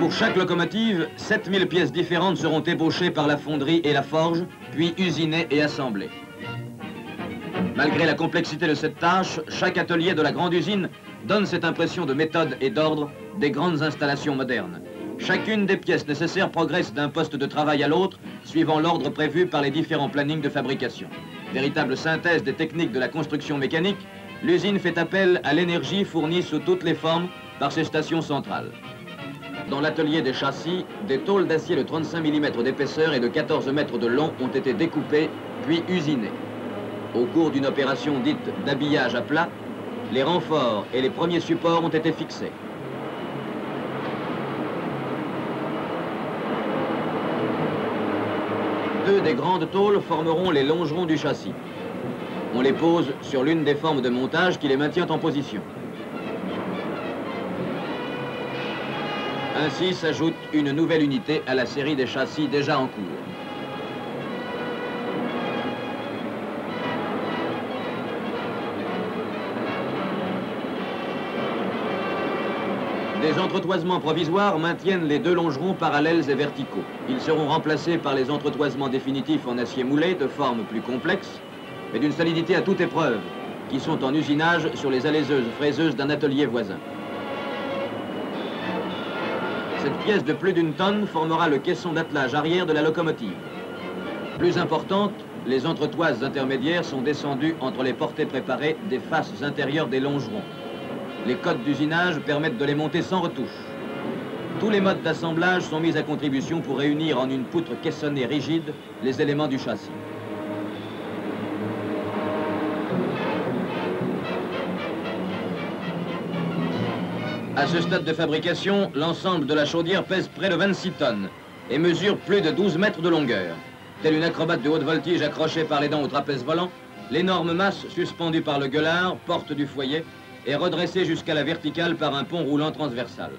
Pour chaque locomotive, 7000 pièces différentes seront ébauchées par la fonderie et la forge, puis usinées et assemblées. Malgré la complexité de cette tâche, chaque atelier de la grande usine donne cette impression de méthode et d'ordre des grandes installations modernes. Chacune des pièces nécessaires progresse d'un poste de travail à l'autre, suivant l'ordre prévu par les différents plannings de fabrication. Véritable synthèse des techniques de la construction mécanique, l'usine fait appel à l'énergie fournie sous toutes les formes par ses stations centrales. Dans l'atelier des châssis, des tôles d'acier de 35 mm d'épaisseur et de 14 mètres de long ont été découpées, puis usinées. Au cours d'une opération dite d'habillage à plat, les renforts et les premiers supports ont été fixés. Deux des grandes tôles formeront les longerons du châssis. On les pose sur l'une des formes de montage qui les maintient en position. Ainsi s'ajoute une nouvelle unité à la série des châssis déjà en cours. Des entretoisements provisoires maintiennent les deux longerons parallèles et verticaux. Ils seront remplacés par les entretoisements définitifs en acier moulé de forme plus complexe, mais d'une solidité à toute épreuve, qui sont en usinage sur les alaiseuses fraiseuses d'un atelier voisin. Cette pièce de plus d'une tonne formera le caisson d'attelage arrière de la locomotive. Plus importante, les entretoises intermédiaires sont descendues entre les portées préparées des faces intérieures des longerons. Les codes d'usinage permettent de les monter sans retouche. Tous les modes d'assemblage sont mis à contribution pour réunir en une poutre caissonnée rigide les éléments du châssis. À ce stade de fabrication, l'ensemble de la chaudière pèse près de 26 tonnes et mesure plus de 12 mètres de longueur. Telle une acrobate de haute voltige accrochée par les dents au trapèze volant, l'énorme masse suspendue par le gueulard, porte du foyer, est redressée jusqu'à la verticale par un pont roulant transversal.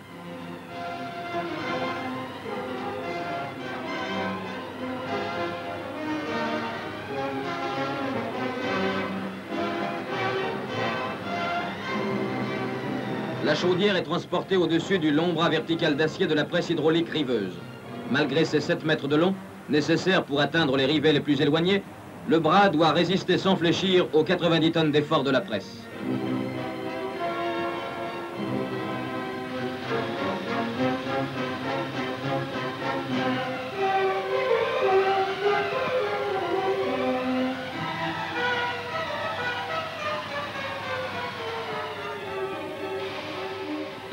La chaudière est transportée au-dessus du long bras vertical d'acier de la presse hydraulique riveuse. Malgré ses 7 mètres de long, nécessaires pour atteindre les rivets les plus éloignés, le bras doit résister sans fléchir aux 90 tonnes d'effort de la presse.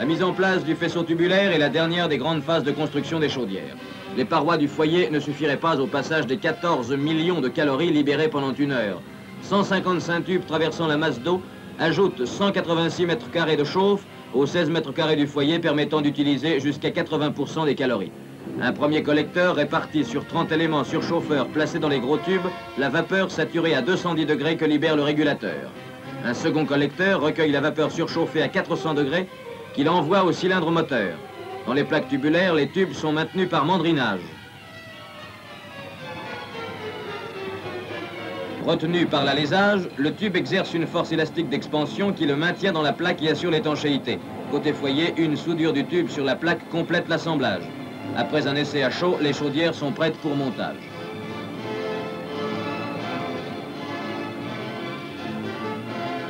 La mise en place du faisceau tubulaire est la dernière des grandes phases de construction des chaudières. Les parois du foyer ne suffiraient pas au passage des 14 millions de calories libérées pendant une heure. 155 tubes traversant la masse d'eau ajoutent 186 mètres carrés de chauffe aux 16 mètres carrés du foyer, permettant d'utiliser jusqu'à 80% des calories. Un premier collecteur répartit sur 30 éléments surchauffeurs placés dans les gros tubes la vapeur saturée à 210 degrés que libère le régulateur. Un second collecteur recueille la vapeur surchauffée à 400 degrés qu'il envoie au cylindre moteur. Dans les plaques tubulaires, les tubes sont maintenus par mandrinage. Retenu par l'alésage, le tube exerce une force élastique d'expansion qui le maintient dans la plaque et assure l'étanchéité. Côté foyer, une soudure du tube sur la plaque complète l'assemblage. Après un essai à chaud, les chaudières sont prêtes pour montage.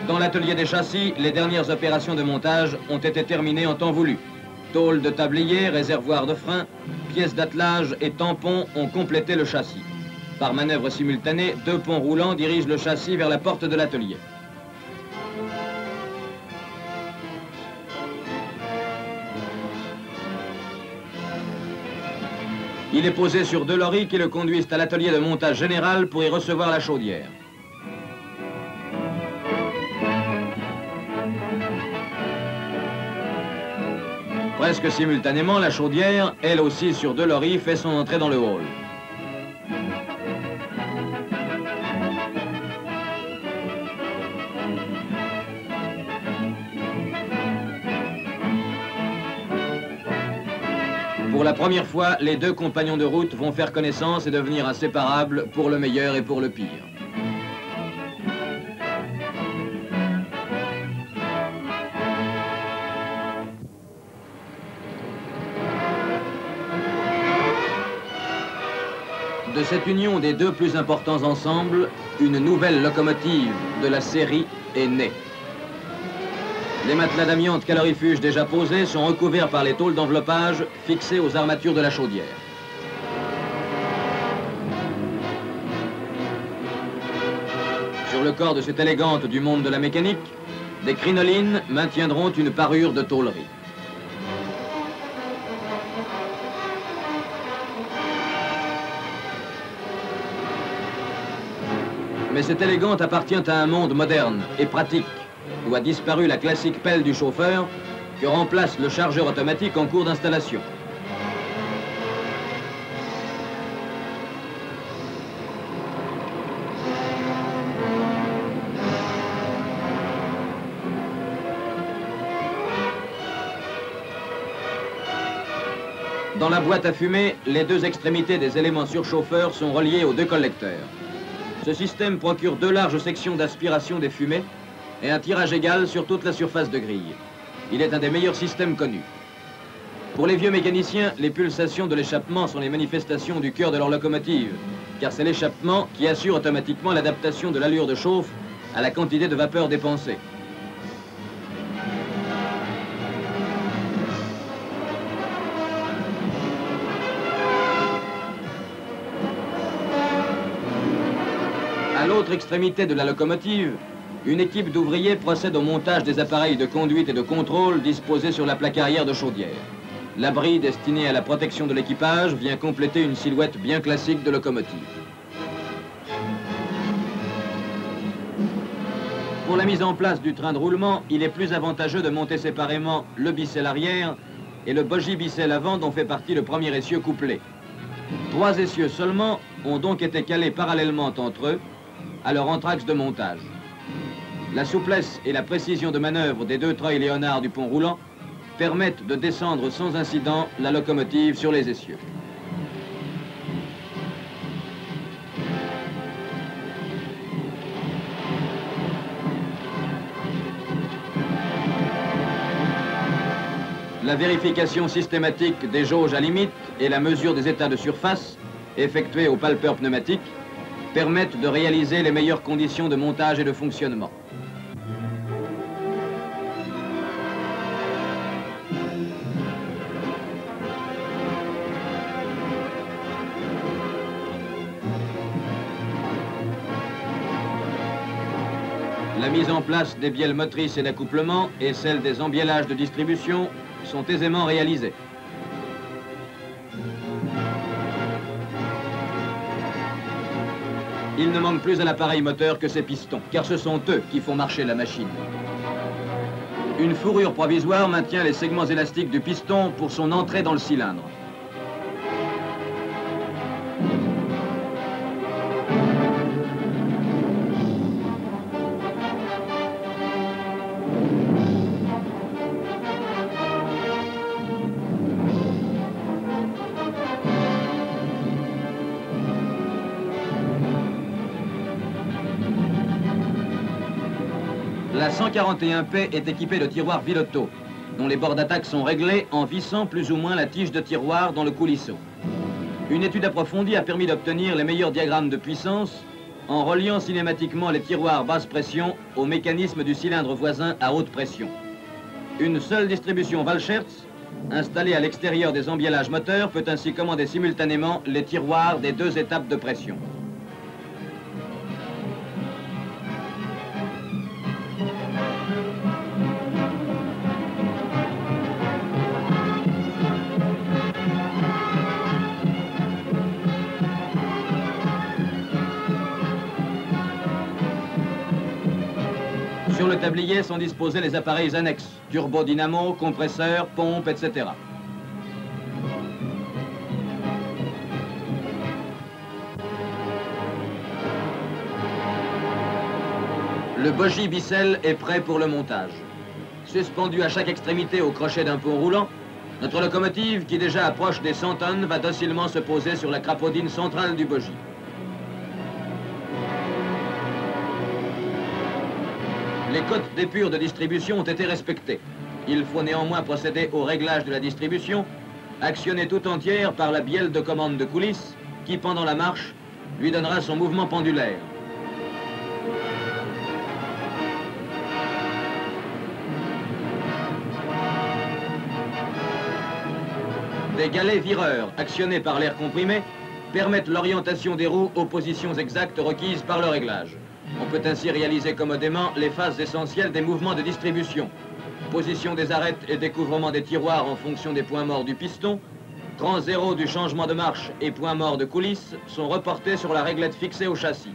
Dans l'atelier des châssis, les dernières opérations de montage ont été terminées en temps voulu. Tôles de tablier, réservoirs de frein, pièces d'attelage et tampons ont complété le châssis. Par manœuvre simultanée, deux ponts roulants dirigent le châssis vers la porte de l'atelier. Il est posé sur deux lorries qui le conduisent à l'atelier de montage général pour y recevoir la chaudière. Presque simultanément, la chaudière, elle aussi sur deux lorries, fait son entrée dans le hall. Pour la première fois, les deux compagnons de route vont faire connaissance et devenir inséparables pour le meilleur et pour le pire. De cette union des deux plus importants ensembles, une nouvelle locomotive de la série est née. Les matelas d'amiante calorifuge déjà posés sont recouverts par les tôles d'enveloppage fixées aux armatures de la chaudière. Sur le corps de cette élégante du monde de la mécanique, des crinolines maintiendront une parure de tôlerie. Mais cette élégante appartient à un monde moderne et pratique, où a disparu la classique pelle du chauffeur que remplace le chargeur automatique en cours d'installation. Dans la boîte à fumée, les deux extrémités des éléments surchauffeurs sont reliées aux deux collecteurs. Ce système procure deux larges sections d'aspiration des fumées et un tirage égal sur toute la surface de grille. Il est un des meilleurs systèmes connus. Pour les vieux mécaniciens, les pulsations de l'échappement sont les manifestations du cœur de leur locomotive, car c'est l'échappement qui assure automatiquement l'adaptation de l'allure de chauffe à la quantité de vapeur dépensée. À l'autre extrémité de la locomotive, une équipe d'ouvriers procède au montage des appareils de conduite et de contrôle disposés sur la plaque arrière de chaudière. L'abri destiné à la protection de l'équipage vient compléter une silhouette bien classique de locomotive. Pour la mise en place du train de roulement, il est plus avantageux de monter séparément le bicelle arrière et le bogie bicelle avant dont fait partie le premier essieu couplé. 3 essieux seulement ont donc été calés parallèlement entre eux à leur entraxe de montage. La souplesse et la précision de manœuvre des deux treuils Léonard du pont roulant permettent de descendre sans incident la locomotive sur les essieux. La vérification systématique des jauges à limite et la mesure des états de surface, effectuée au palpeur pneumatique, permettent de réaliser les meilleures conditions de montage et de fonctionnement. La mise en place des bielles motrices et d'accouplement et celle des embielages de distribution sont aisément réalisées. Il ne manque plus à l'appareil moteur que ses pistons, car ce sont eux qui font marcher la machine. Une fourrure provisoire maintient les segments élastiques du piston pour son entrée dans le cylindre. La 141P est équipée de tiroirs Vilotto, dont les bords d'attaque sont réglés en vissant plus ou moins la tige de tiroir dans le coulisseau. Une étude approfondie a permis d'obtenir les meilleurs diagrammes de puissance en reliant cinématiquement les tiroirs basse pression au mécanisme du cylindre voisin à haute pression. Une seule distribution Walschertz, installée à l'extérieur des embielages moteurs, peut ainsi commander simultanément les tiroirs des deux étapes de pression. Sur le tablier sont disposés les appareils annexes, turbodynamo, compresseurs, pompes, etc. Le bogie bicelle est prêt pour le montage. Suspendu à chaque extrémité au crochet d'un pont roulant, notre locomotive, qui déjà approche des 100 tonnes, va docilement se poser sur la crapaudine centrale du bogie. Les cotes d'épure de distribution ont été respectées. Il faut néanmoins procéder au réglage de la distribution, actionnée tout entière par la bielle de commande de coulisses, qui, pendant la marche, lui donnera son mouvement pendulaire. Des galets vireurs, actionnés par l'air comprimé, permettent l'orientation des roues aux positions exactes requises par le réglage. On peut ainsi réaliser commodément les phases essentielles des mouvements de distribution. Position des arêtes et découvrement des tiroirs en fonction des points morts du piston. Cran zéro du changement de marche et point mort de coulisses sont reportés sur la réglette fixée au châssis.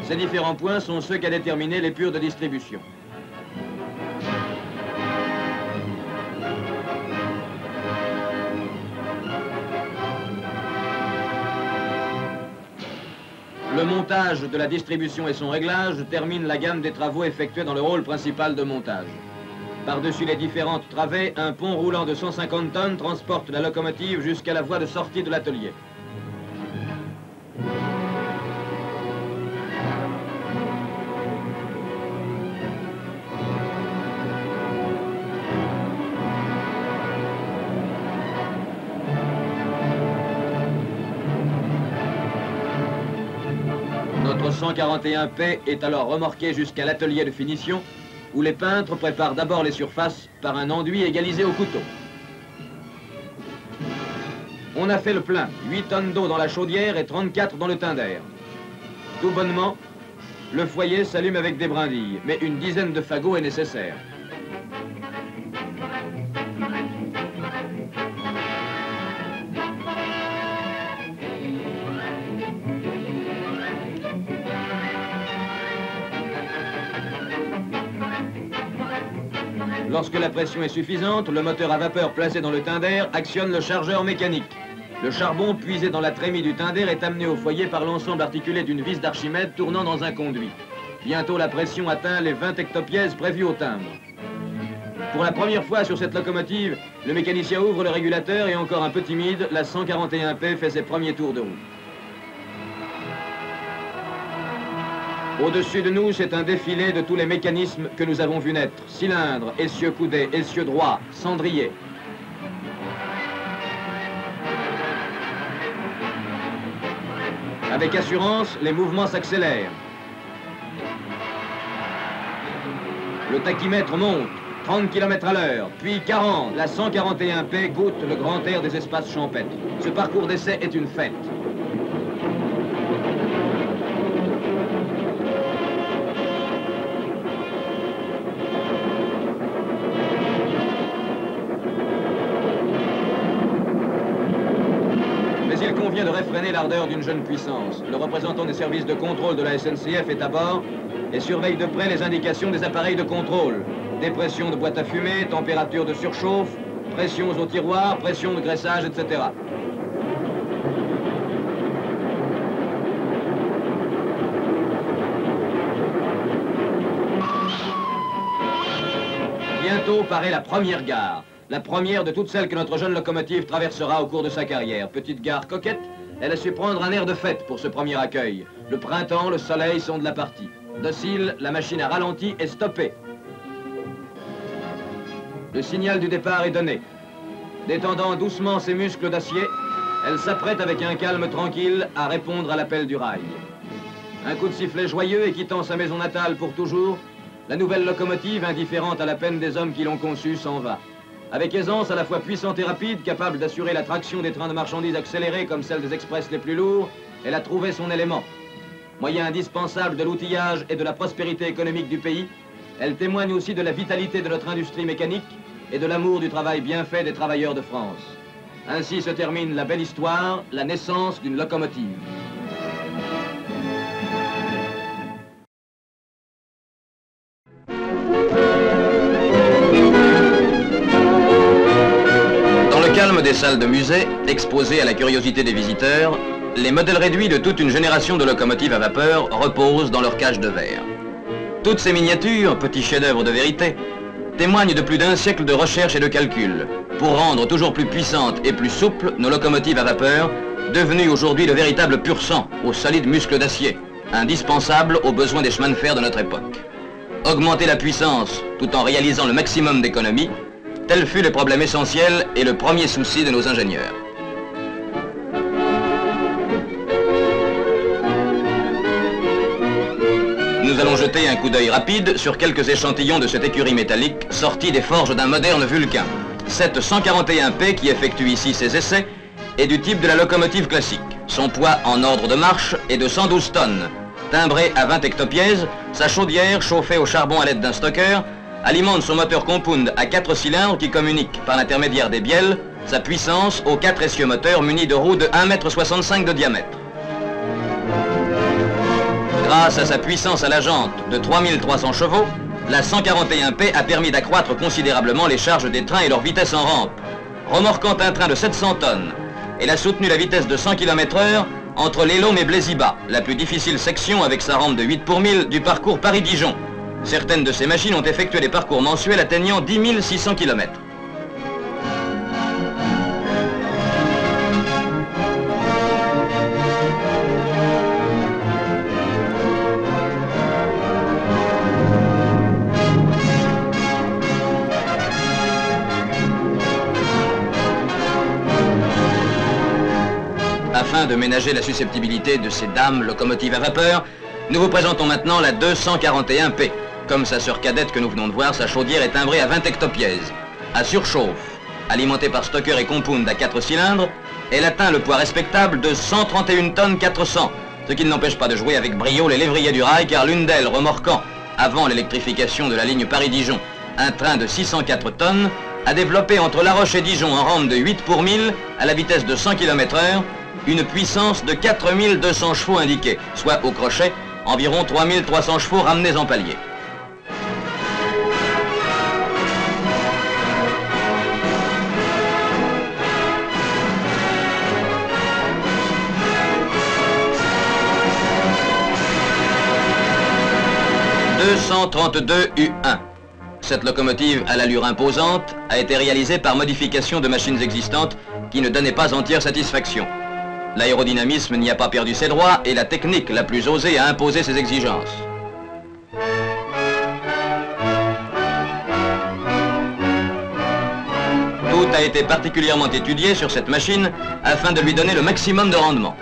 Ces différents points sont ceux qu'a déterminé l'épure de distribution. Le montage de la distribution et son réglage termine la gamme des travaux effectués dans le rôle principal de montage. Par-dessus les différentes travées, un pont roulant de 150 tonnes transporte la locomotive jusqu'à la voie de sortie de l'atelier. Notre 141P est alors remorqué jusqu'à l'atelier de finition, où les peintres préparent d'abord les surfaces par un enduit égalisé au couteau. On a fait le plein, 8 tonnes d'eau dans la chaudière et 34 dans le tinder. Tout bonnement, le foyer s'allume avec des brindilles, mais une dizaine de fagots est nécessaire. Lorsque la pression est suffisante, le moteur à vapeur placé dans le tinder actionne le chargeur mécanique. Le charbon puisé dans la trémie du tinder est amené au foyer par l'ensemble articulé d'une vis d'Archimède tournant dans un conduit. Bientôt la pression atteint les 20 hectopièces prévues au timbre. Pour la première fois sur cette locomotive, le mécanicien ouvre le régulateur et encore un peu timide, la 141P fait ses premiers tours de roue. Au-dessus de nous, c'est un défilé de tous les mécanismes que nous avons vus naître. Cylindres, essieux coudés, essieux droits, cendriers. Avec assurance, les mouvements s'accélèrent. Le tachymètre monte, 30 km à l'heure, puis 40. La 141P goûte le grand air des espaces champêtres. Ce parcours d'essai est une fête. Il convient de réfréner l'ardeur d'une jeune puissance. Le représentant des services de contrôle de la SNCF est à bord et surveille de près les indications des appareils de contrôle. Dépression de boîte à fumée, température de surchauffe, pressions au tiroir, pression de graissage, etc. Bientôt paraît la première gare. La première de toutes celles que notre jeune locomotive traversera au cours de sa carrière. Petite gare coquette, elle a su prendre un air de fête pour ce premier accueil. Le printemps, le soleil sont de la partie. Docile, la machine a ralenti et stoppé. Le signal du départ est donné. Détendant doucement ses muscles d'acier, elle s'apprête avec un calme tranquille à répondre à l'appel du rail. Un coup de sifflet joyeux et quittant sa maison natale pour toujours, la nouvelle locomotive, indifférente à la peine des hommes qui l'ont conçue, s'en va. Avec aisance à la fois puissante et rapide, capable d'assurer la traction des trains de marchandises accélérés comme celle des express les plus lourds, elle a trouvé son élément. Moyen indispensable de l'outillage et de la prospérité économique du pays, elle témoigne aussi de la vitalité de notre industrie mécanique et de l'amour du travail bien fait des travailleurs de France. Ainsi se termine la belle histoire, la naissance d'une locomotive. Des salles de musée, exposées à la curiosité des visiteurs, les modèles réduits de toute une génération de locomotives à vapeur reposent dans leur cage de verre. Toutes ces miniatures, petits chefs-d'œuvre de vérité, témoignent de plus d'un siècle de recherche et de calcul pour rendre toujours plus puissantes et plus souples nos locomotives à vapeur, devenues aujourd'hui de véritables pur sang aux solides muscles d'acier, indispensables aux besoins des chemins de fer de notre époque. Augmenter la puissance tout en réalisant le maximum d'économies, Tel fut le problème essentiel et le premier souci de nos ingénieurs. Nous allons jeter un coup d'œil rapide sur quelques échantillons de cette écurie métallique sortie des forges d'un moderne Vulcain. Cette 141P qui effectue ici ses essais est du type de la locomotive classique. Son poids en ordre de marche est de 112 tonnes. Timbrée à 20 hectopièces, sa chaudière, chauffée au charbon à l'aide d'un stocker, alimente son moteur compound à 4 cylindres qui communique par l'intermédiaire des bielles sa puissance aux 4 essieux moteurs munis de roues de 1,65 m de diamètre. Grâce à sa puissance à la jante de 3300 chevaux, la 141P a permis d'accroître considérablement les charges des trains et leur vitesse en rampe. Remorquant un train de 700 tonnes, elle a soutenu la vitesse de 100 km/h entre Lélôme et Blaisy-Bas, la plus difficile section avec sa rampe de 8 pour 1000 du parcours Paris-Dijon. Certaines de ces machines ont effectué des parcours mensuels atteignant 10 600 km. Afin de ménager la susceptibilité de ces dames locomotives à vapeur, nous vous présentons maintenant la 241P. Comme sa sœur cadette que nous venons de voir, sa chaudière est timbrée à 20 hectopièces. À surchauffe, alimentée par stocker et compound à 4 cylindres, elle atteint le poids respectable de 131 tonnes 400, ce qui ne l'empêche pas de jouer avec brio les lévriers du rail, car l'une d'elles remorquant, avant l'électrification de la ligne Paris-Dijon, un train de 604 tonnes, a développé entre La Roche et Dijon en rampe de 8 pour 1000 à la vitesse de 100 km/h, une puissance de 4200 chevaux indiquée, soit au crochet environ 3300 chevaux ramenés en palier. « 232 U1 ». Cette locomotive à l'allure imposante a été réalisée par modification de machines existantes qui ne donnaient pas entière satisfaction. L'aérodynamisme n'y a pas perdu ses droits et la technique la plus osée a imposé ses exigences. Tout a été particulièrement étudié sur cette machine afin de lui donner le maximum de rendement.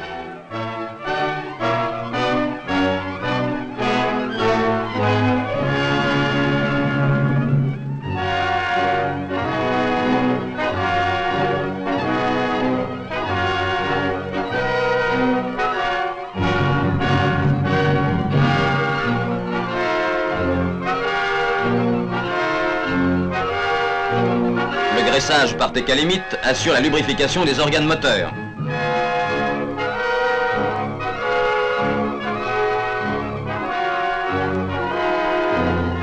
Le graissage par Técalémite assure la lubrification des organes moteurs.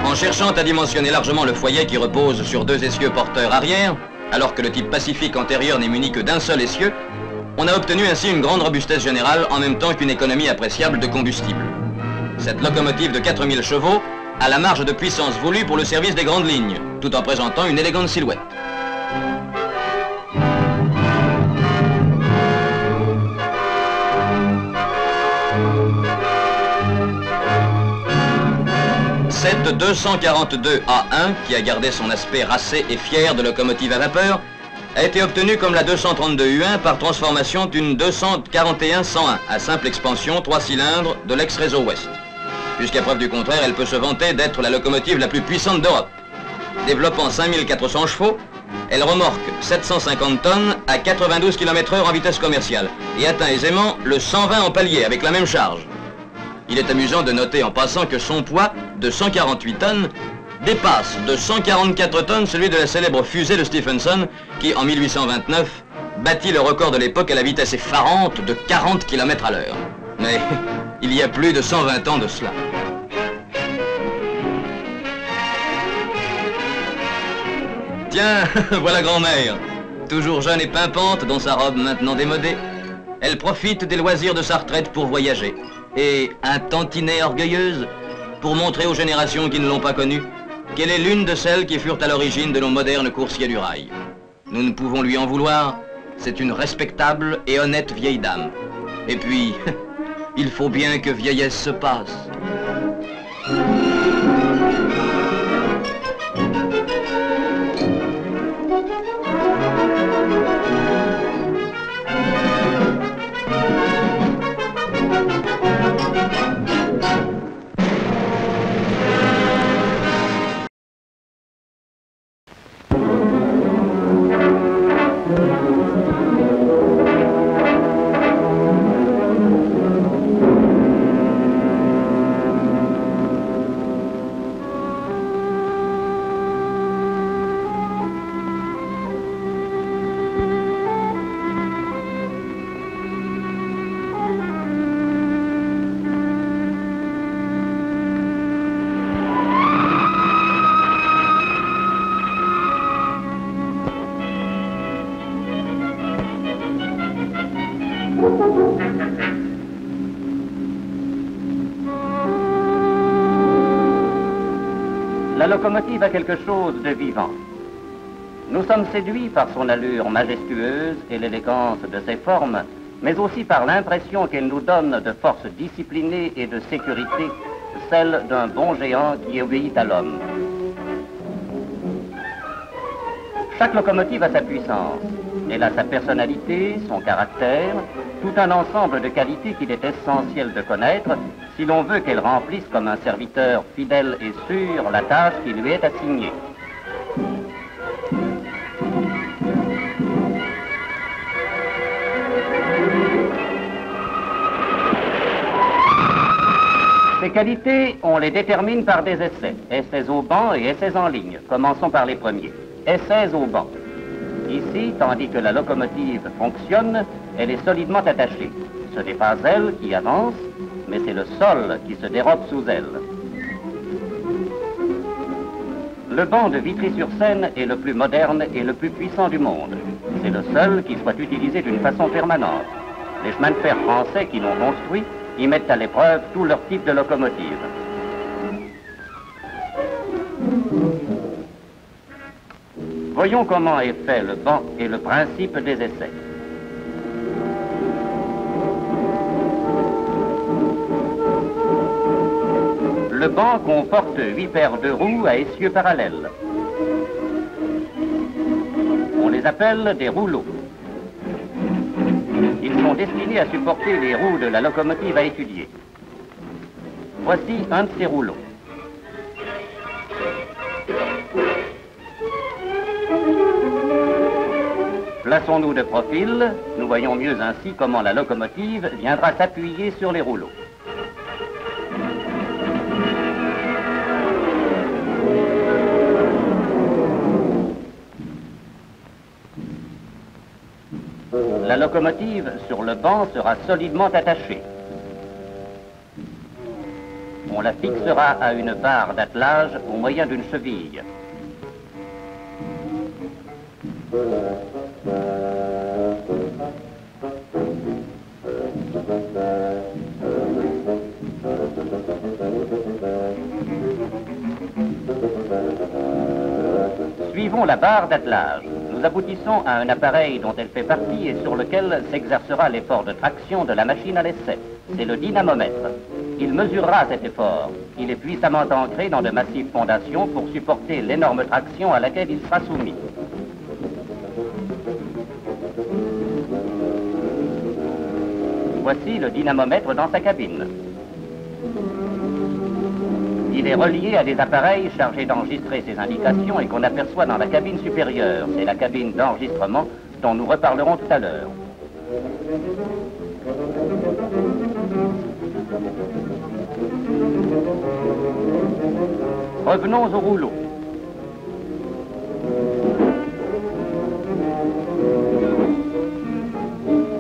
En cherchant à dimensionner largement le foyer qui repose sur 2 essieux porteurs arrière, alors que le type Pacifique antérieur n'est muni que d'un seul essieu, on a obtenu ainsi une grande robustesse générale en même temps qu'une économie appréciable de combustible. Cette locomotive de 4000 chevaux a la marge de puissance voulue pour le service des grandes lignes, tout en présentant une élégante silhouette. Cette 242A1, qui a gardé son aspect racé et fier de locomotive à vapeur, a été obtenue comme la 232U1 par transformation d'une 241-101 à simple expansion 3 cylindres de l'ex-réseau Ouest. Jusqu'à preuve du contraire, elle peut se vanter d'être la locomotive la plus puissante d'Europe. Développant 5400 chevaux, elle remorque 750 tonnes à 92 km/h en vitesse commerciale et atteint aisément le 120 en palier avec la même charge. Il est amusant de noter en passant que son poids, de 148 tonnes, dépasse de 144 tonnes celui de la célèbre fusée de Stephenson qui, en 1829, battit le record de l'époque à la vitesse effarante de 40 km/h. Mais il y a plus de 120 ans de cela. Tiens, voilà grand-mère, toujours jeune et pimpante dans sa robe maintenant démodée. Elle profite des loisirs de sa retraite pour voyager. Et un tantinet orgueilleuse pour montrer aux générations qui ne l'ont pas connue qu'elle est l'une de celles qui furent à l'origine de nos modernes coursiers du rail. Nous ne pouvons lui en vouloir, c'est une respectable et honnête vieille dame. Et puis, il faut bien que vieillesse se passe. La locomotive a quelque chose de vivant. Nous sommes séduits par son allure majestueuse et l'élégance de ses formes, mais aussi par l'impression qu'elle nous donne de force disciplinée et de sécurité, celle d'un bon géant qui obéit à l'homme. Chaque locomotive a sa puissance. Elle a sa personnalité, son caractère, tout un ensemble de qualités qu'il est essentiel de connaître si l'on veut qu'elle remplisse comme un serviteur fidèle et sûr la tâche qui lui est assignée. Ces qualités, on les détermine par des essais. Essais au banc et essais en ligne. Commençons par les premiers. Essais au banc. Ici, tandis que la locomotive fonctionne, elle est solidement attachée. Ce n'est pas elle qui avance, mais c'est le sol qui se dérobe sous elle. Le banc de Vitry-sur-Seine est le plus moderne et le plus puissant du monde. C'est le seul qui soit utilisé d'une façon permanente. Les chemins de fer français qui l'ont construit y mettent à l'épreuve tout leur type de locomotive. Voyons comment est fait le banc et le principe des essais. Le banc comporte 8 paires de roues à essieux parallèles. On les appelle des rouleaux. Ils sont destinés à supporter les roues de la locomotive à étudier. Voici un de ces rouleaux. Plaçons-nous de profil, nous voyons mieux ainsi comment la locomotive viendra s'appuyer sur les rouleaux. La locomotive sur le banc sera solidement attachée. On la fixera à une barre d'attelage au moyen d'une cheville. Suivons la barre d'attelage. Nous aboutissons à un appareil dont elle fait partie et sur lequel s'exercera l'effort de traction de la machine à l'essai. C'est le dynamomètre. Il mesurera cet effort. Il est puissamment ancré dans de massives fondations pour supporter l'énorme traction à laquelle il sera soumis. Voici le dynamomètre dans sa cabine. Il est relié à des appareils chargés d'enregistrer ces indications et qu'on aperçoit dans la cabine supérieure. C'est la cabine d'enregistrement dont nous reparlerons tout à l'heure. Revenons au rouleau.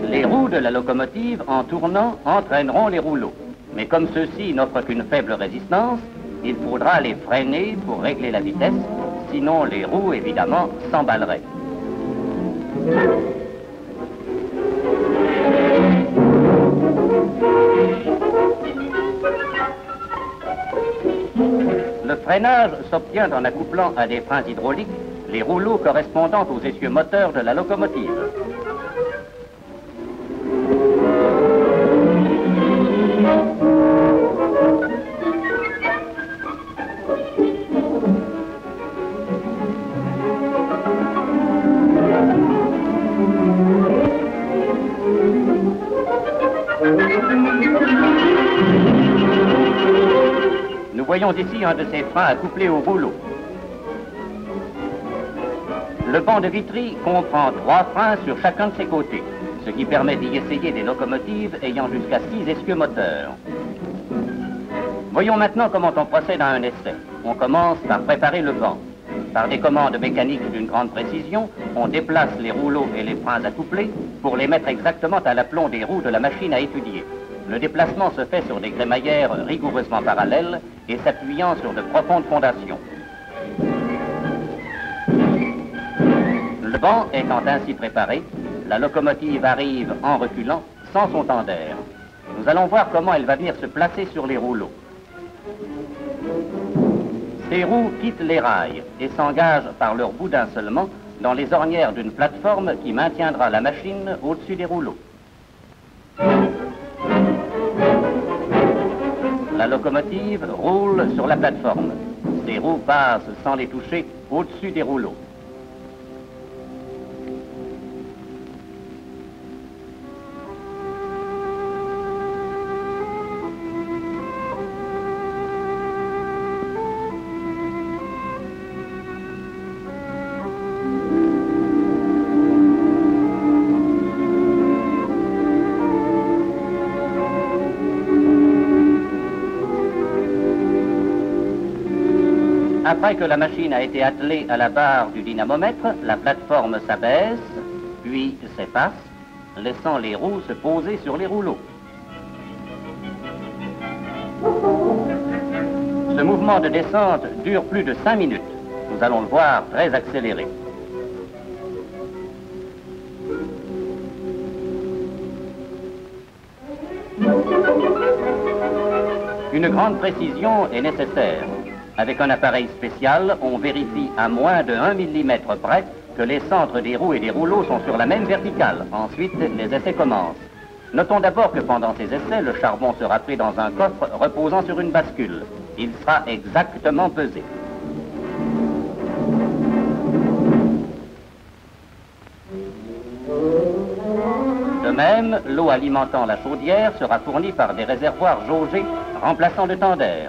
Les roues de la locomotive, en tournant, entraîneront les rouleaux. Mais comme ceux-ci n'offrent qu'une faible résistance, il faudra les freiner pour régler la vitesse, sinon les roues, évidemment, s'emballeraient. Le freinage s'obtient en accouplant à des freins hydrauliques les rouleaux correspondant aux essieux moteurs de la locomotive. Nous voyons ici un de ces freins accouplés au rouleau. Le banc de Vitry comprend 3 freins sur chacun de ses côtés, ce qui permet d'y essayer des locomotives ayant jusqu'à 6 essieux moteurs. Voyons maintenant comment on procède à un essai. On commence par préparer le banc. Par des commandes mécaniques d'une grande précision, on déplace les rouleaux et les freins accouplés pour les mettre exactement à l'aplomb des roues de la machine à étudier. Le déplacement se fait sur des crémaillères rigoureusement parallèles et s'appuyant sur de profondes fondations. Le banc étant ainsi préparé, la locomotive arrive en reculant sans son tender. Nous allons voir comment elle va venir se placer sur les rouleaux. Ces roues quittent les rails et s'engagent par leur boudin seulement dans les ornières d'une plateforme qui maintiendra la machine au-dessus des rouleaux. La locomotive roule sur la plateforme. Ces roues passent sans les toucher au-dessus des rouleaux. Après que la machine a été attelée à la barre du dynamomètre, la plateforme s'abaisse, puis s'efface, laissant les roues se poser sur les rouleaux. Ce mouvement de descente dure plus de 5 minutes. Nous allons le voir très accéléré. Une grande précision est nécessaire. Avec un appareil spécial, on vérifie à moins de 1 mm près que les centres des roues et des rouleaux sont sur la même verticale. Ensuite, les essais commencent. Notons d'abord que pendant ces essais, le charbon sera pris dans un coffre reposant sur une bascule. Il sera exactement pesé. De même, l'eau alimentant la chaudière sera fournie par des réservoirs jaugés remplaçant le tender.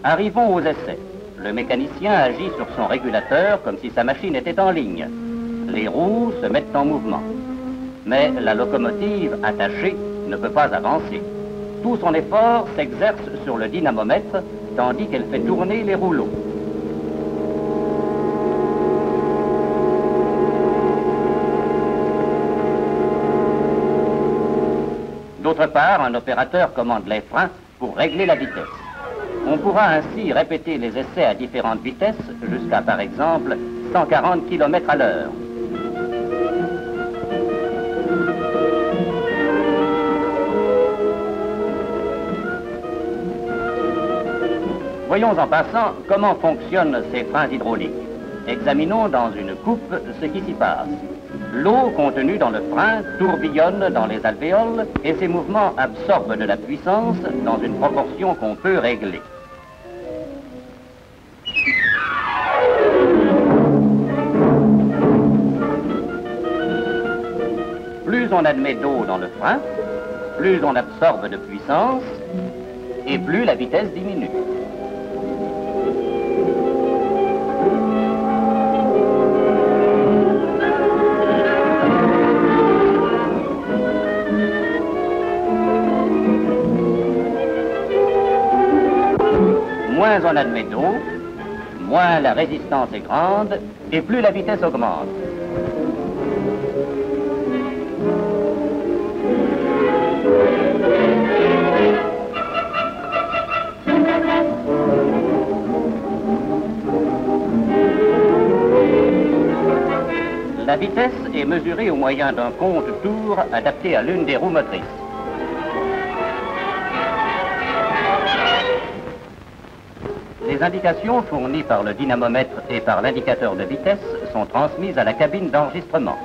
Arrivons aux essais. Le mécanicien agit sur son régulateur comme si sa machine était en ligne. Les roues se mettent en mouvement. Mais la locomotive attachée ne peut pas avancer. Tout son effort s'exerce sur le dynamomètre tandis qu'elle fait tourner les rouleaux. D'autre part, un opérateur commande les freins pour régler la vitesse. On pourra ainsi répéter les essais à différentes vitesses jusqu'à, par exemple, 140 km à l'heure. Voyons en passant comment fonctionnent ces freins hydrauliques. Examinons dans une coupe ce qui s'y passe. L'eau contenue dans le frein tourbillonne dans les alvéoles et ces mouvements absorbent de la puissance dans une proportion qu'on peut régler. Plus on admet d'eau dans le frein, plus on absorbe de puissance et plus la vitesse diminue. Moins on admet d'eau, moins la résistance est grande et plus la vitesse augmente. La vitesse est mesurée au moyen d'un compte-tour adapté à l'une des roues motrices. Les indications fournies par le dynamomètre et par l'indicateur de vitesse sont transmises à la cabine d'enregistrement.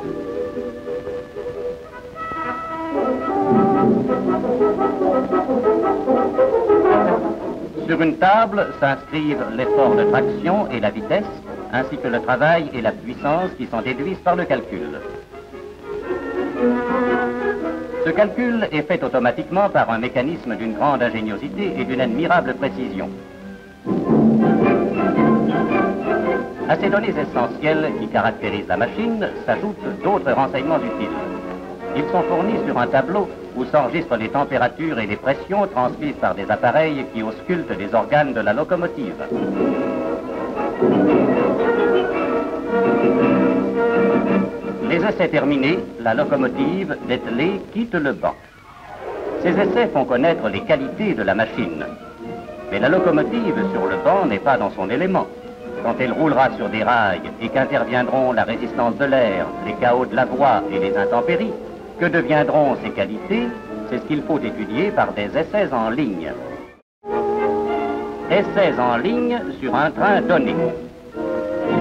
Sur une table s'inscrivent l'effort de traction et la vitesse, ainsi que le travail et la puissance qui sont déduits par le calcul. Ce calcul est fait automatiquement par un mécanisme d'une grande ingéniosité et d'une admirable précision. À ces données essentielles qui caractérisent la machine s'ajoutent d'autres renseignements utiles. Ils sont fournis sur un tableau où s'enregistrent les températures et les pressions transmises par des appareils qui auscultent les organes de la locomotive. Les essais terminés, la locomotive dételée quitte le banc. Ces essais font connaître les qualités de la machine. Mais la locomotive sur le banc n'est pas dans son élément. quand elle roulera sur des rails et qu'interviendront la résistance de l'air, les chaos de la voie et les intempéries, que deviendront ces qualités? C'est ce qu'il faut étudier par des essais en ligne. Essais en ligne sur un train donné.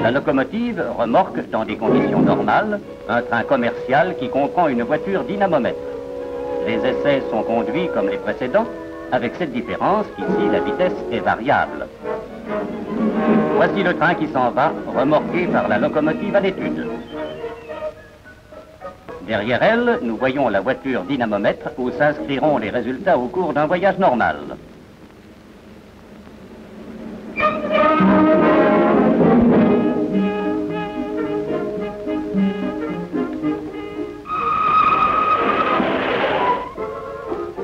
La locomotive remorque dans des conditions normales un train commercial qui comprend une voiture dynamomètre. Les essais sont conduits comme les précédents, avec cette différence qu'ici la vitesse est variable. Voici le train qui s'en va, remorqué par la locomotive à l'étude. Derrière elle, nous voyons la voiture dynamomètre où s'inscriront les résultats au cours d'un voyage normal.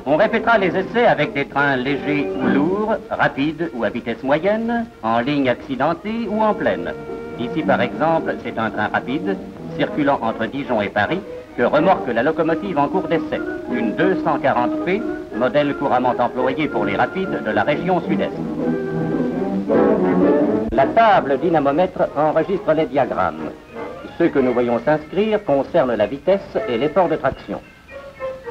On répétera les essais avec des trains légers ou lourds, rapides ou à vitesse moyenne, en ligne accidentée ou en plaine. Ici, par exemple, c'est un train rapide, circulant entre Dijon et Paris, que remorque la locomotive en cours d'essai, une 240P, modèle couramment employé pour les rapides de la région sud-est. La table dynamomètre enregistre les diagrammes. Ceux que nous voyons s'inscrire concernent la vitesse et l'effort de traction.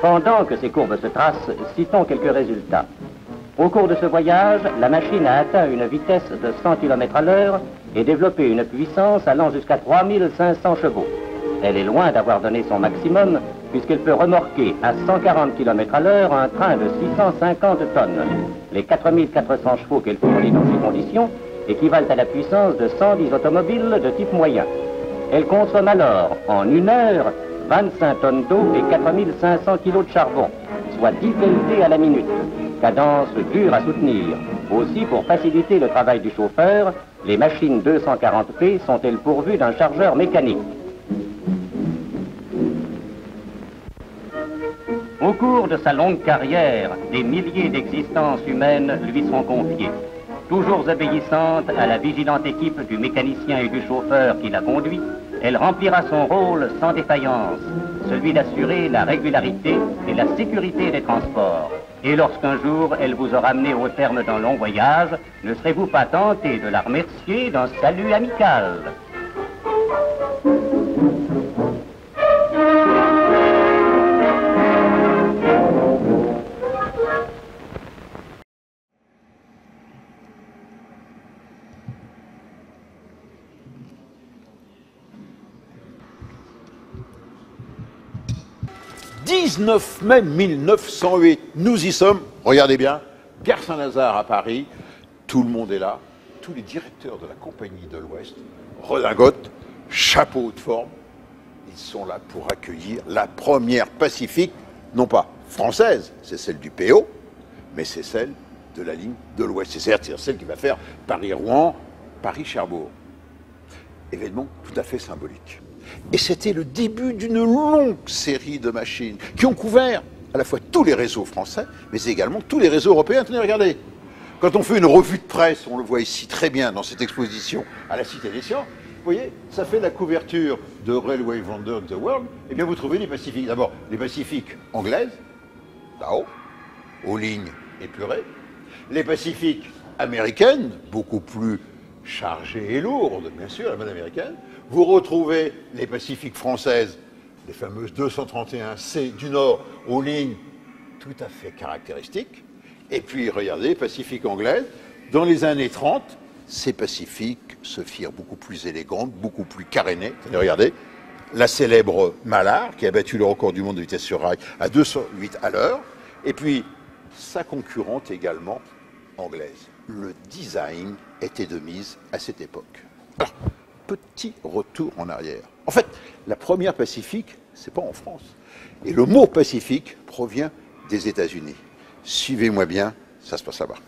Pendant que ces courbes se tracent, citons quelques résultats. Au cours de ce voyage, la machine a atteint une vitesse de 100 km à l'heure et développé une puissance allant jusqu'à 3500 chevaux. Elle est loin d'avoir donné son maximum, puisqu'elle peut remorquer à 140 km à l'heure un train de 650 tonnes. Les 4400 chevaux qu'elle fournit dans ces conditions équivalent à la puissance de 110 automobiles de type moyen. Elle consomme alors, en 1 heure, 25 tonnes d'eau et 4500 kg de charbon, soit 10 pelletés à la minute. Cadence dure à soutenir. Aussi, pour faciliter le travail du chauffeur, les machines 240P sont-elles pourvues d'un chargeur mécanique. Au cours de sa longue carrière, des milliers d'existences humaines lui sont confiées. Toujours obéissante à la vigilante équipe du mécanicien et du chauffeur qui la conduit, elle remplira son rôle sans défaillance, celui d'assurer la régularité et la sécurité des transports. Et lorsqu'un jour elle vous aura amené au terme d'un long voyage, ne serez-vous pas tenté de la remercier d'un salut amical? « 19 mai 1908, nous y sommes, regardez bien, Gare Saint-Lazare à Paris, tout le monde est là, tous les directeurs de la Compagnie de l'Ouest, redingote, chapeau de forme, ils sont là pour accueillir la première Pacifique, non pas française, c'est celle du PO, mais c'est celle de la ligne de l'Ouest, c'est celle qui va faire Paris-Rouen, Paris-Cherbourg. Événement tout à fait symbolique. Et c'était le début d'une longue série de machines qui ont couvert à la fois tous les réseaux français, mais également tous les réseaux européens. Tenez, regardez, quand on fait une revue de presse, on le voit ici très bien dans cette exposition à la Cité des Sciences, vous voyez, ça fait la couverture de Railway Wonder of the World, et bien vous trouvez les Pacifiques. D'abord, les Pacifiques anglaises, là-haut, aux lignes épurées, les Pacifiques américaines, beaucoup plus chargées et lourdes, bien sûr, la mode américaine. Vous retrouvez les Pacifiques françaises, les fameuses 231C du Nord, aux lignes tout à fait caractéristiques. Et puis, regardez, Pacifique anglaise. Dans les années 30, ces Pacifiques se firent beaucoup plus élégantes, beaucoup plus carénées. Regardez, la célèbre Mallard, qui a battu le record du monde de vitesse sur rail à 208 à l'heure. Et puis, sa concurrente également anglaise. Le design était de mise à cette époque. Alors, petit retour en arrière. En fait, la première Pacifique, c'est pas en France. Et le mot Pacifique provient des États-Unis. Suivez-moi bien, ça se passe là-bas.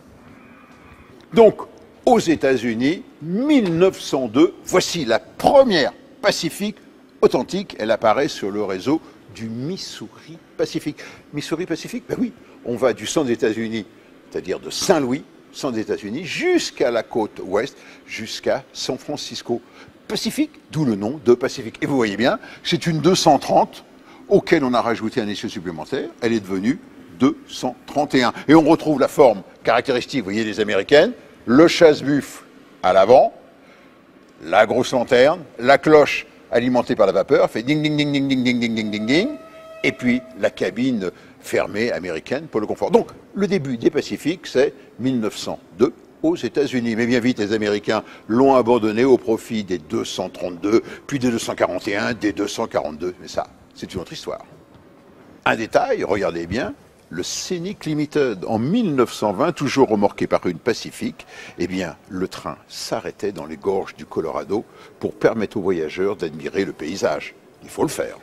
Donc, aux États-Unis, 1902, voici la première Pacifique authentique. Elle apparaît sur le réseau du Missouri Pacifique. Missouri Pacifique, ben oui, on va du centre des États-Unis, c'est-à-dire de Saint-Louis, centre des États-Unis, jusqu'à la côte ouest, jusqu'à San Francisco. Pacifique, d'où le nom de Pacifique. Et vous voyez bien, c'est une 230 auquel on a rajouté un essieu supplémentaire. Elle est devenue 231. Et on retrouve la forme caractéristique, vous voyez, des Américaines, le chasse-buffle à l'avant, la grosse lanterne, la cloche alimentée par la vapeur, fait ding ding ding ding ding ding ding ding ding ding, et puis la cabine fermée américaine pour le confort. Donc le début des Pacifiques, c'est 1902 aux États-Unis. Mais bien vite, les Américains l'ont abandonné au profit des 232, puis des 241, des 242. Mais ça, c'est une autre histoire. Un détail, regardez bien, le Scenic Limited, en 1920, toujours remorqué par une Pacifique, eh bien, le train s'arrêtait dans les gorges du Colorado pour permettre aux voyageurs d'admirer le paysage. Il faut le faire.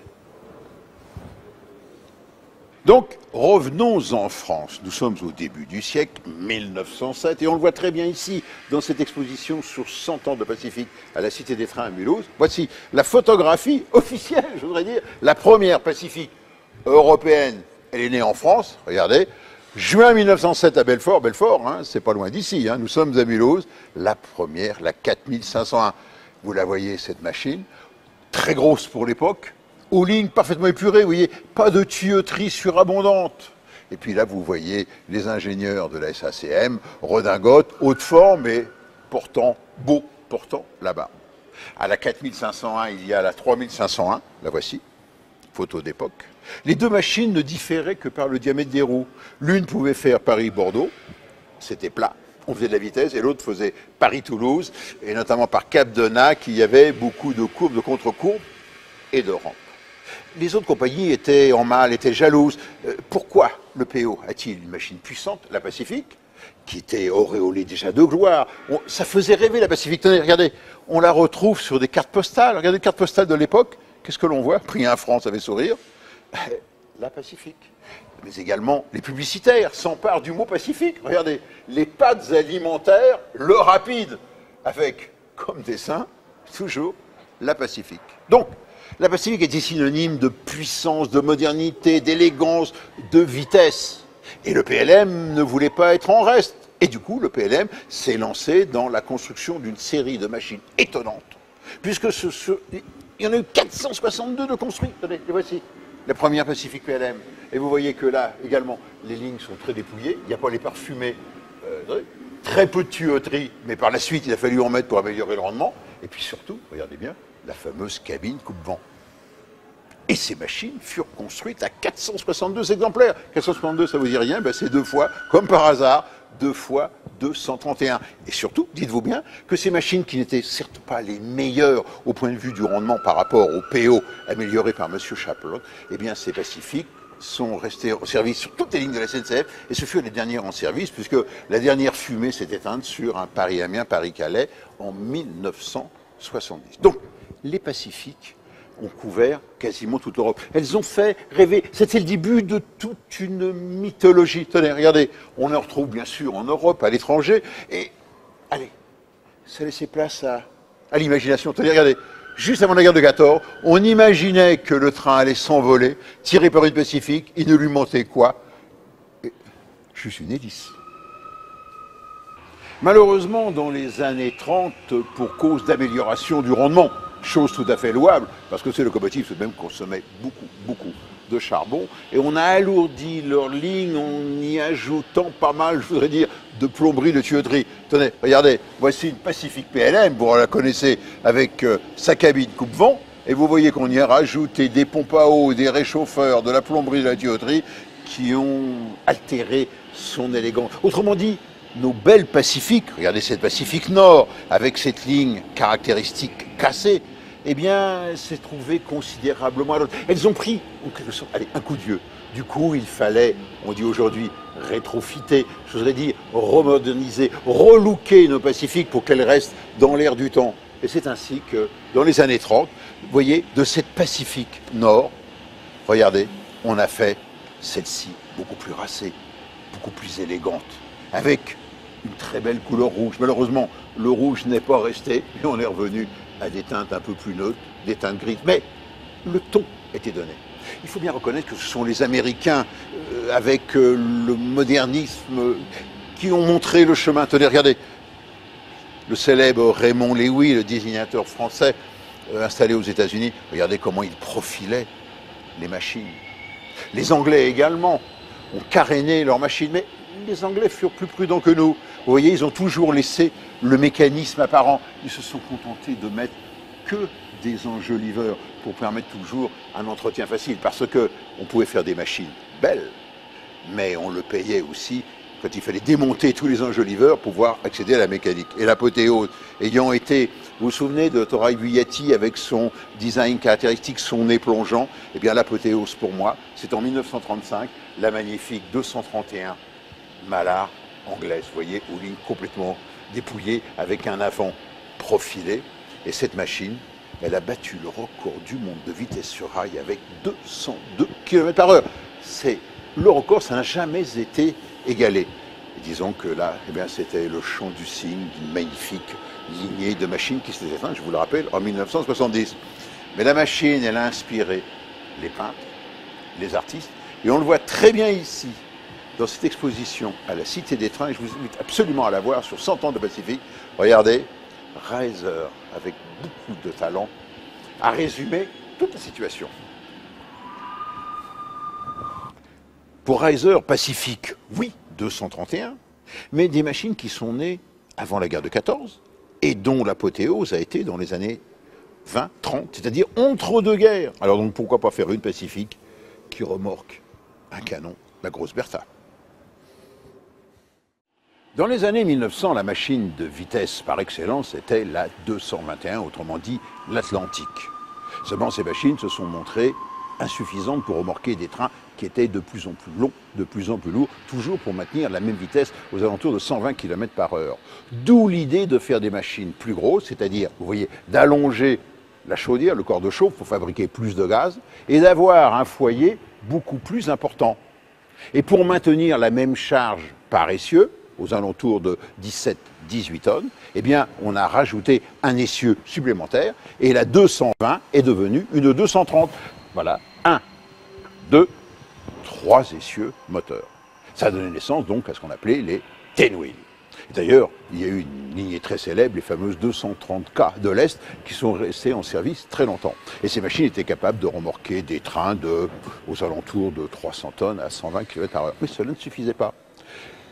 Donc, revenons en France. Nous sommes au début du siècle, 1907, et on le voit très bien ici, dans cette exposition sur 100 ans de Pacifique à la Cité des Trains à Mulhouse. Voici la photographie officielle, je voudrais dire, la première Pacifique européenne. Elle est née en France, regardez, juin 1907 à Belfort, hein, c'est pas loin d'ici, hein, nous sommes à Mulhouse, la première, la 4501. Vous la voyez, cette machine, très grosse pour l'époque, aux lignes parfaitement épurées, vous voyez, pas de tuyauterie surabondante. Et puis là, vous voyez les ingénieurs de la SACM, redingote, haute forme et portant beau, portant là-bas. À la 4501, il y a la 3501, la voici, photo d'époque. Les deux machines ne différaient que par le diamètre des roues. L'une pouvait faire Paris-Bordeaux, c'était plat, on faisait de la vitesse, et l'autre faisait Paris-Toulouse, et notamment par Cap-de-Nac, il y avait beaucoup de courbes, de contre-courbes et de rampes. Les autres compagnies étaient en mal, étaient jalouses. Pourquoi le PO a-t-il une machine puissante, la Pacifique, qui était auréolée déjà de gloire? Ça faisait rêver la Pacifique. Tenez, regardez, on la retrouve sur des cartes postales. Regardez les cartes postales de l'époque. Qu'est-ce que l'on voit? Pris un franc, ça fait sourire. La Pacifique. Mais également, les publicitaires s'emparent du mot Pacifique. Regardez, les pâtes alimentaires, le rapide, avec comme dessin, toujours, la Pacifique. Donc, la Pacifique était synonyme de puissance, de modernité, d'élégance, de vitesse. Et le PLM ne voulait pas être en reste. Et du coup, le PLM s'est lancé dans la construction d'une série de machines étonnantes. Puisque il y en a eu 462 de construits. Attendez, les voici. La première Pacifique PLM. Et vous voyez que là, également, les lignes sont très dépouillées. Il n'y a pas les parfumés. Très peu de tuyauterie. Mais par la suite, il a fallu en mettre pour améliorer le rendement. Et puis surtout, regardez bien, la fameuse cabine coupe-vent. Et ces machines furent construites à 462 exemplaires. 462, ça vous dit rien? Ben c'est deux fois, comme par hasard, 2 fois 231. Et surtout, dites-vous bien que ces machines qui n'étaient certes pas les meilleures au point de vue du rendement par rapport au PO amélioré par M. Chaplot, eh bien ces Pacifiques sont restés en service sur toutes les lignes de la SNCF, et ce furent les dernières en service, puisque la dernière fumée s'est éteinte sur un Paris-Amiens, Paris-Calais en 1970. Donc, les Pacifiques ont couvert quasiment toute l'Europe. Elles ont fait rêver. C'était le début de toute une mythologie. Tenez, regardez, on en retrouve bien sûr en Europe, à l'étranger, et allez, ça laissait place à l'imagination. Tenez, regardez, juste avant la guerre de 14, on imaginait que le train allait s'envoler, tiré par une Pacifique, il ne lui manquait quoi? Juste une hélice. Malheureusement, dans les années 30, pour cause d'amélioration du rendement, chose tout à fait louable, parce que ces locomotives tout de même consommaient beaucoup de charbon, et on a alourdi leur ligne en y ajoutant pas mal, je voudrais dire, de plomberie, de tuyauterie. Tenez, regardez, voici une Pacifique PLM, vous la connaissez, avec sa cabine coupe-vent, et vous voyez qu'on y a rajouté des pompes à eau, des réchauffeurs, de la plomberie, de la tuyauterie, qui ont altéré son élégance. Autrement dit, nos belles Pacifiques, regardez cette Pacifique Nord, avec cette ligne caractéristique cassée, eh bien, elle s'est trouvée considérablement à l'autre. Elles ont pris, en quelque sorte, allez, un coup de vieux. Du coup, il fallait, on dit aujourd'hui, rétrofiter, je voudrais dire remoderniser, relooker nos Pacifiques pour qu'elles restent dans l'air du temps. Et c'est ainsi que, dans les années 30, vous voyez, de cette Pacifique Nord, regardez, on a fait celle-ci beaucoup plus racée, beaucoup plus élégante, avec une très belle couleur rouge. Malheureusement, le rouge n'est pas resté, et on est revenu à des teintes un peu plus neutres, des teintes grises. Mais le ton était donné. Il faut bien reconnaître que ce sont les Américains, avec le modernisme, qui ont montré le chemin. Tenez, regardez, le célèbre Raymond Lévy, le designateur français installé aux États-Unis, regardez comment il profilait les machines. Les Anglais également ont caréné leurs machines, mais les Anglais furent plus prudents que nous. Vous voyez, ils ont toujours laissé le mécanisme apparent. Ils se sont contentés de mettre que des enjoliveurs pour permettre toujours un entretien facile. Parce qu'on pouvait faire des machines belles, mais on le payait aussi quand il fallait démonter tous les enjoliveurs pour pouvoir accéder à la mécanique. Et l'apothéose ayant été, vous vous souvenez de Toray Bugatti avec son design caractéristique, son nez plongeant, eh bien l'apothéose pour moi, c'est en 1935, la magnifique 231 Mallard anglaise, vous voyez, aux lignes complètement dépouillées, avec un avant profilé. Et cette machine, elle a battu le record du monde de vitesse sur rail avec 202 km/h. C'est le record, ça n'a jamais été égalé. Et disons que là, eh bien, c'était le chant du cygne d'une magnifique lignée de machines qui s'est éteinte, je vous le rappelle, en 1970. Mais la machine, elle a inspiré les peintres, les artistes, et on le voit très bien ici, dans cette exposition à la Cité des Trains, et je vous invite absolument à la voir sur 100 ans de Pacifique. Regardez, Reiser, avec beaucoup de talent, a résumé toute la situation. Pour Reiser, Pacifique, oui, 231, mais des machines qui sont nées avant la guerre de 14 et dont l'apothéose a été dans les années 20, 30, c'est-à-dire entre deux guerres. Alors donc pourquoi pas faire une Pacifique qui remorque un canon, la grosse Bertha. Dans les années 1900, la machine de vitesse par excellence était la 221, autrement dit l'Atlantique. Seulement ces machines se sont montrées insuffisantes pour remorquer des trains qui étaient de plus en plus longs, de plus en plus lourds, toujours pour maintenir la même vitesse aux alentours de 120 km/h. D'où l'idée de faire des machines plus grosses, c'est-à-dire, vous voyez, d'allonger la chaudière, le corps de chauffe pour fabriquer plus de gaz, et d'avoir un foyer beaucoup plus important. Et pour maintenir la même charge par essieu, aux alentours de 17-18 tonnes, eh bien, on a rajouté un essieu supplémentaire, et la 220 est devenue une 230. Voilà, 1, 2, 3 essieux moteurs. Ça a donné naissance donc à ce qu'on appelait les ten wheels. D'ailleurs, il y a eu une lignée très célèbre, les fameuses 230K de l'Est, qui sont restées en service très longtemps. Et ces machines étaient capables de remorquer des trains aux alentours de 300 tonnes à 120 km/h. Mais cela ne suffisait pas.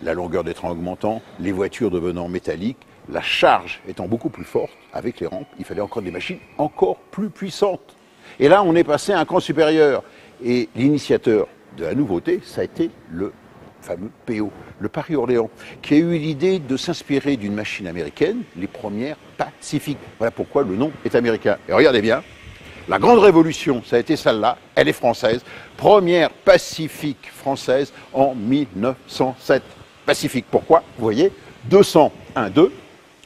La longueur des trains augmentant, les voitures devenant métalliques, la charge étant beaucoup plus forte, avec les rampes, il fallait encore des machines encore plus puissantes. Et là, on est passé à un cran supérieur. Et l'initiateur de la nouveauté, ça a été le fameux PO, le Paris-Orléans, qui a eu l'idée de s'inspirer d'une machine américaine, les premières Pacific. Voilà pourquoi le nom est américain. Et regardez bien, la grande révolution, ça a été celle-là, elle est française. Première Pacific française en 1907. Pacific, pourquoi? Vous voyez, 201, 2,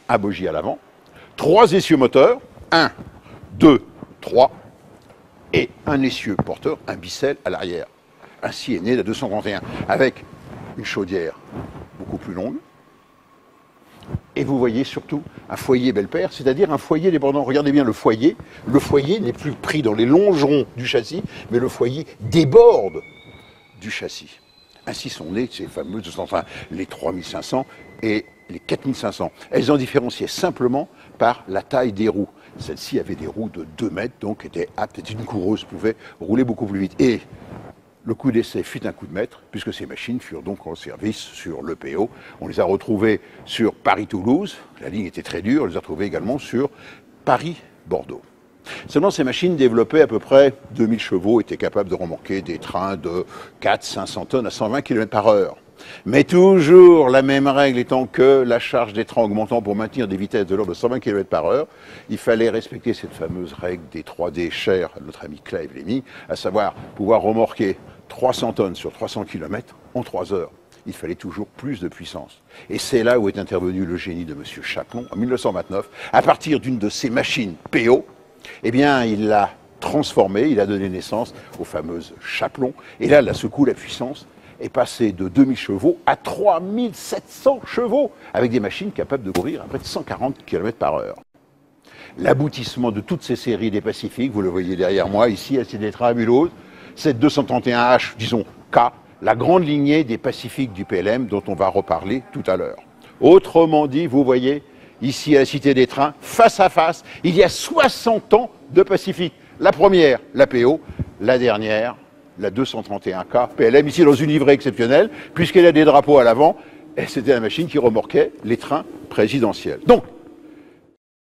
un bogie à l'avant, 3 essieux moteurs, 1, 2, 3, et un essieu porteur, un bicelle à l'arrière. Ainsi est née la 231, avec une chaudière beaucoup plus longue. Et vous voyez surtout un foyer Belpaire, c'est-à-dire un foyer débordant. Regardez bien le foyer. Le foyer n'est plus pris dans les longerons du châssis, mais le foyer déborde du châssis. Ainsi sont nées ces fameuses 231, les 3500 et les 4500. Elles en différenciaient simplement par la taille des roues. Celle-ci avait des roues de 2 mètres, donc était apte, était une coureuse, pouvait rouler beaucoup plus vite. Et le coup d'essai fut un coup de maître, puisque ces machines furent donc en service sur le PO. On les a retrouvées sur Paris-Toulouse, la ligne était très dure, on les a retrouvées également sur Paris-Bordeaux. Seulement, ces machines développaient à peu près 2000 chevaux, étaient capables de remorquer des trains de 400-500 tonnes à 120 km/h. Mais toujours la même règle étant que la charge des trains augmentant pour maintenir des vitesses de l'ordre de 120 km/h, il fallait respecter cette fameuse règle des 3D chère à notre ami Clive Lamy, à savoir pouvoir remorquer 300 tonnes sur 300 km en 3 heures. Il fallait toujours plus de puissance. Et c'est là où est intervenu le génie de M. Chaplon en 1929. À partir d'une de ces machines PO, eh bien, il l'a transformée, il a donné naissance aux fameuses Chaplon. Et là, la secoue, la puissance est passée de 2000 chevaux à 3700 chevaux, avec des machines capables de courir à près de 140 km/h. L'aboutissement de toutes ces séries des Pacifiques, vous le voyez derrière moi, ici, à des trains à Mulhouse, cette 231H, disons K, la grande lignée des Pacifiques du PLM dont on va reparler tout à l'heure. Autrement dit, vous voyez, ici à la Cité des Trains, face à face, il y a 60 ans de Pacifique. La première, la PO, la dernière, la 231K PLM, ici dans une livrée exceptionnelle, puisqu'elle a des drapeaux à l'avant, Et c'était la machine qui remorquait les trains présidentiels. Donc,